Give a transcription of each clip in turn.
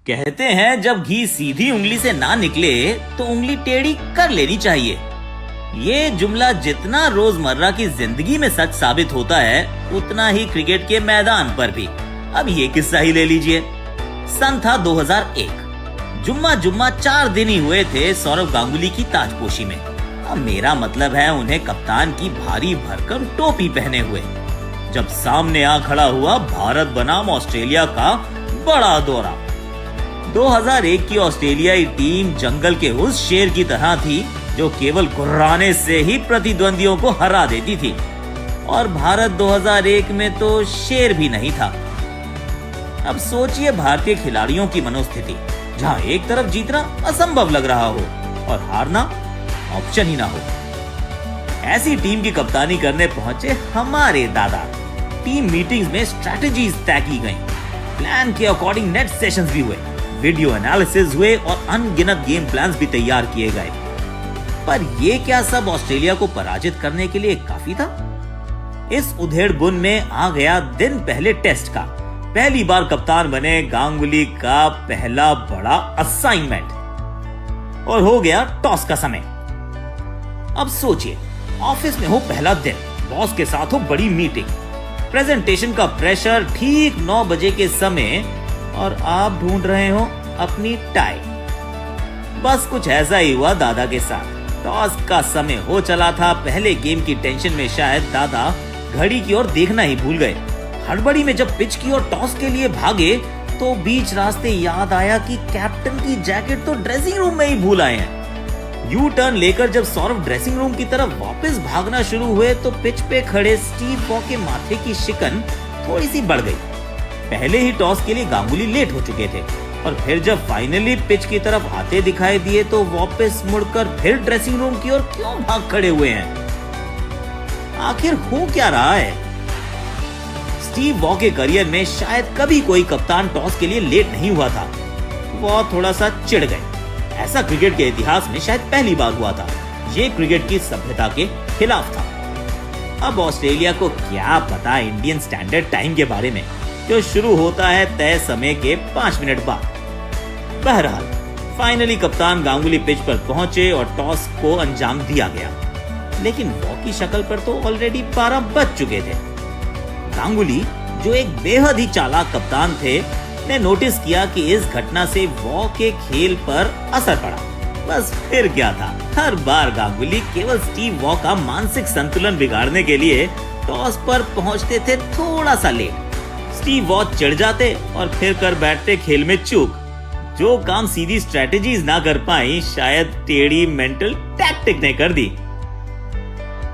कहते हैं जब घी सीधी उंगली से ना निकले तो उंगली टेढ़ी कर लेनी चाहिए। ये जुमला जितना रोजमर्रा की जिंदगी में सच साबित होता है उतना ही क्रिकेट के मैदान पर भी। अब ये किस्सा ही ले लीजिए। सन था 2001। जुम्मा 4 दिन ही हुए थे सौरव गांगुली की ताजपोशी में। अब मेरा मतलब है उन्हें कप्तान की भारी भरकम टोपी पहने हुए, जब सामने आ खड़ा हुआ भारत बनाम ऑस्ट्रेलिया का बड़ा दौरा। 2001 की ऑस्ट्रेलियाई टीम जंगल के उस शेर की तरह थी जो केवल गुर्राने से ही प्रतिद्वंदियों को हरा देती थी, और भारत 2001 में तो शेर भी नहीं था। अब सोचिए भारतीय खिलाड़ियों की मनोस्थिति, जहां एक तरफ जीतना असंभव लग रहा हो और हारना ऑप्शन ही ना हो। ऐसी टीम की कप्तानी करने पहुंचे हमारे दादा। टीम मीटिंग्स में स्ट्रैटेजीज तय की गई, प्लान के अकॉर्डिंग नेट सेशंस भी हुए, वीडियो एनालिसिस हुए और अनगिनत गेम प्लान्स भी तैयार किए गए। पर ये क्या सब ऑस्ट्रेलिया को पराजित करने के लिए काफी था? इस उधेड़ बुन में आ गया दिन पहले टेस्ट का। पहली बार कप्तान बने गांगुली का पहला बड़ा असाइनमेंट, और हो गया टॉस का समय। अब सोचिए, ऑफिस में हो पहला दिन, बॉस के साथ हो बड़ी मीटिंग, प्रेजेंटेशन का प्रेशर, ठीक 9 बजे के समय, और आप ढूंढ रहे हो अपनी टाई। बस कुछ ऐसा ही हुआ दादा के साथ। टॉस का समय हो चला था। पहले गेम की टेंशन में शायद दादा घड़ी की ओर देखना ही भूल गए। हड़बड़ी में जब पिच की ओर टॉस के लिए भागे तो बीच रास्ते याद आया कि कैप्टन की जैकेट तो ड्रेसिंग रूम में ही भूल आए हैं। यू टर्न लेकर जब सौरभ ड्रेसिंग रूम की तरफ वापस भागना शुरू हुए तो पिच पे खड़े स्टीव वॉ के माथे की शिकन थोड़ी सी बढ़ गई। पहले ही टॉस के लिए गांगुली लेट हो चुके थे, और फिर जब फाइनली पिच की तरफ आते दिखाई दिए तो वापस मुड़कर फिर ड्रेसिंग रूम की ओर क्यों भाग खड़े हुए हैं? आखिर हो क्या रहा है? स्टीव वॉ के करियर में शायद कभी कोई कप्तान टॉस के लिए लेट नहीं हुआ था। वो थोड़ा सा चिढ़ गए। ऐसा क्रिकेट के इतिहास में शायद पहली बार हुआ था। ये क्रिकेट की सभ्यता के खिलाफ था। अब ऑस्ट्रेलिया को क्या पता इंडियन स्टैंडर्ड टाइम के बारे में, जो शुरू होता है तय समय के 5 मिनट बाद। बहरहाल फाइनली कप्तान गांगुली पिच पर पहुंचे और टॉस को अंजाम दिया गया, लेकिन वॉ की शक्ल पर तो ऑलरेडी 12 बज चुके थे। गांगुली, जो एक बेहद ही चालाक कप्तान थे, ने नोटिस किया कि इस घटना से वॉ के खेल पर असर पड़ा। बस फिर क्या था, हर बार गांगुली केवल स्टीव वॉ का मानसिक संतुलन बिगाड़ने के लिए टॉस पर पहुंचते थे थोड़ा सा लेट। स्टीव वॉ चिढ़ जाते और फिर कर बैठते खेल में चूक। जो काम सीधी स्ट्रेटेजीज ना कर पाई, शायद टेढ़ी मेंटल टैक्टिक ने कर दी।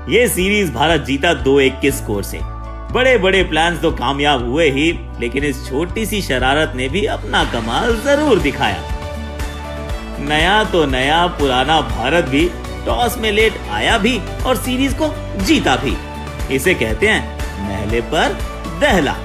ये सीरीज भारत जीता 2-1 के स्कोर से। बड़े बड़े प्लान्स तो कामयाब हुए ही, लेकिन इस छोटी सी शरारत ने भी अपना कमाल जरूर दिखाया। नया तो नया, पुराना भारत भी टॉस में लेट आया भी और सीरीज को जीता भी। इसे कहते हैं महले पर दहला।